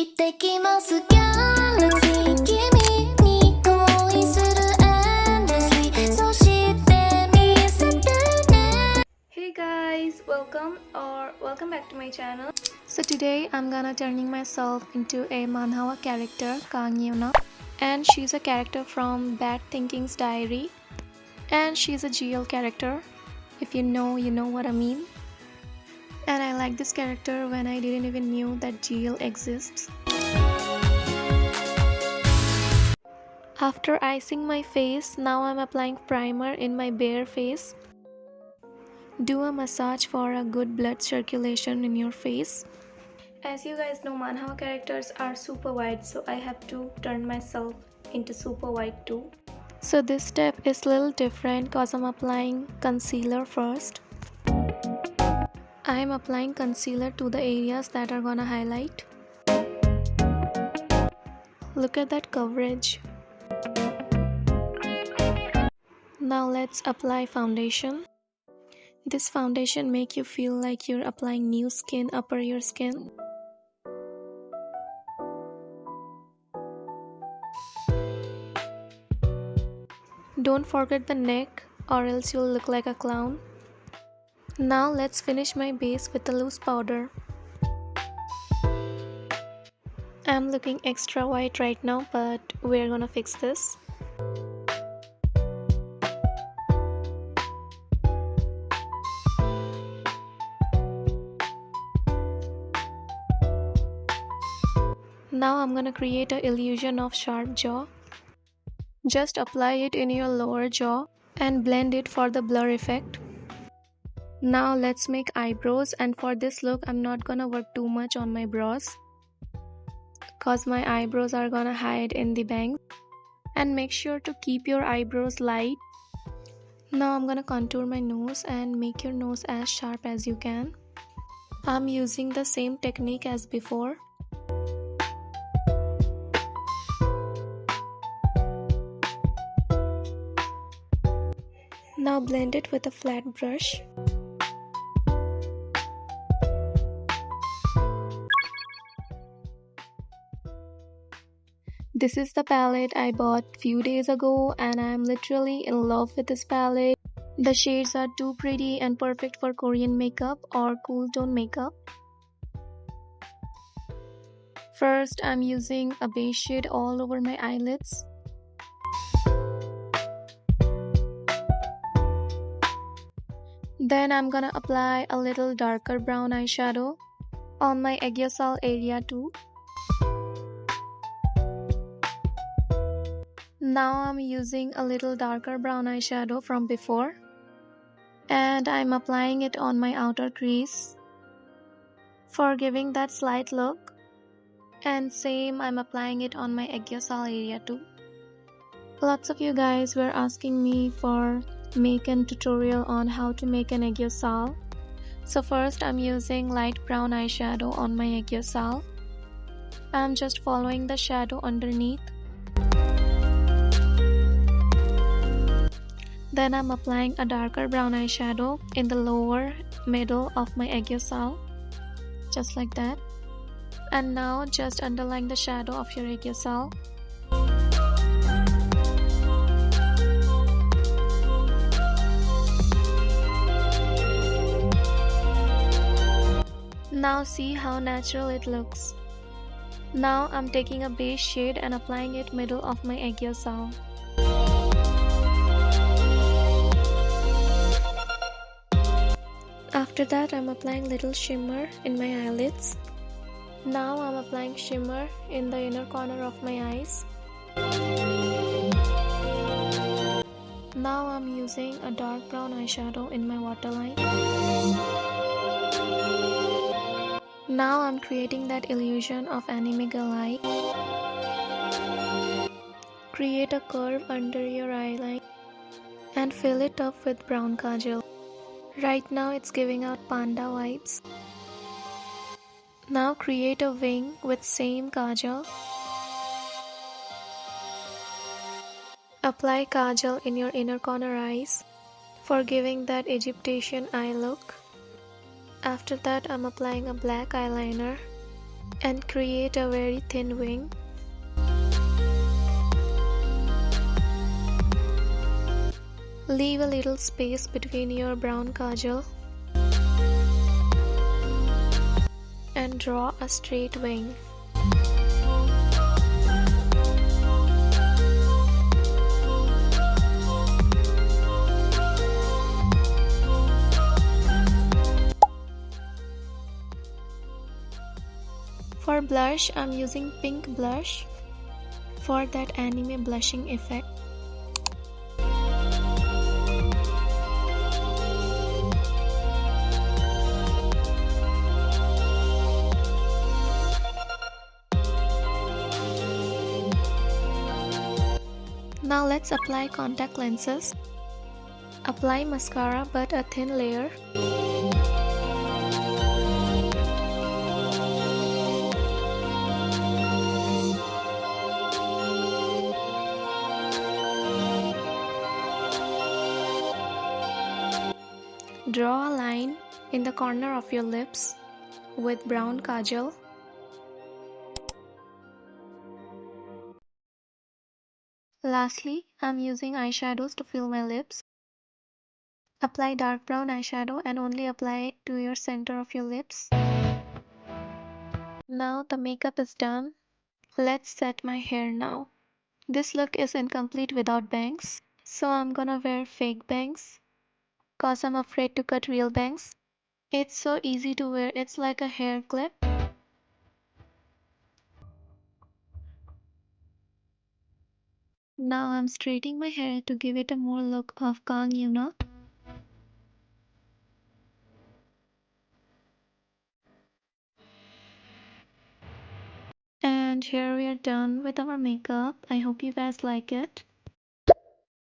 ってきますギャラクシー君に恋する endlessly そして見せてね Hey guys, welcome back to my channel. So today I'm gonna turning myself into a Manhwa character, Kang Yeona, and she's a character from Bad Thinking's Diary, and she's a GL character. If you know what I mean. And I like this character when I didn't even knew that GL exists. After icing my face, now I'm applying primer in my bare face. Do a massage for a good blood circulation in your face. As you guys know, manhwa characters are super white, so I have to turn myself into super white too. So this step is a little different because I'm applying concealer first. I'm applying concealer to the areas that are gonna highlight. Look at that coverage. Now let's apply foundation. This foundation make you feel like you're applying new skin upper your skin. Don't forget the neck or else you'll look like a clown. Now let's finish my base with the loose powder. I'm looking extra white right now, but we're gonna fix this. Now I'm gonna create an illusion of sharp jaw. Just apply it in your lower jaw and blend it for the blur effect. Now let's make eyebrows, and for this look I'm not gonna work too much on my brows cause my eyebrows are gonna hide in the bangs. And make sure to keep your eyebrows light. Now I'm gonna contour my nose and make your nose as sharp as you can. I'm using the same technique as before. Now blend it with a flat brush. This is the palette I bought few days ago and I'm literally in love with this palette. The shades are too pretty and perfect for Korean makeup or cool tone makeup. First, I'm using a beige shade all over my eyelids. Then I'm gonna apply a little darker brown eyeshadow on my aegyo-sal area too. Now I'm using a little darker brown eyeshadow from before and I'm applying it on my outer crease for giving that slight look, and same I'm applying it on my aegyo-sal area too. Lots of you guys were asking me for make a tutorial on how to make an aegyo-sal. So first I'm using light brown eyeshadow on my aegyo-sal. I'm just following the shadow underneath. Then I'm applying a darker brown eyeshadow in the lower middle of my aegyo-sal, just like that. And now just underline the shadow of your aegyo-sal. Now see how natural it looks. Now I'm taking a beige shade and applying it middle of my aegyo-sal. After that, I'm applying little shimmer in my eyelids. Now I'm applying shimmer in the inner corner of my eyes. Now I'm using a dark brown eyeshadow in my waterline. Now I'm creating that illusion of anime girl eye. Create a curve under your eyeline and fill it up with brown kajal. Right now it's giving out panda vibes. Now create a wing with same kajal. Apply kajal in your inner corner eyes for giving that Egyptian eye look. After that I'm applying a black eyeliner and create a very thin wing. Leave a little space between your brown kajal and draw a straight wing. For blush, I'm using pink blush for that anime blushing effect. Now let's apply contact lenses. Apply mascara but a thin layer. Draw a line in the corner of your lips with brown kajal. Lastly, I'm using eyeshadows to fill my lips. Apply dark brown eyeshadow and only apply it to your center of your lips. Now the makeup is done. Let's set my hair now. This look is incomplete without bangs, so I'm gonna wear fake bangs cause I'm afraid to cut real bangs. It's so easy to wear, it's like a hair clip. Now I'm straightening my hair to give it a more look of Kang Yuna. And here we are done with our makeup. I hope you guys like it.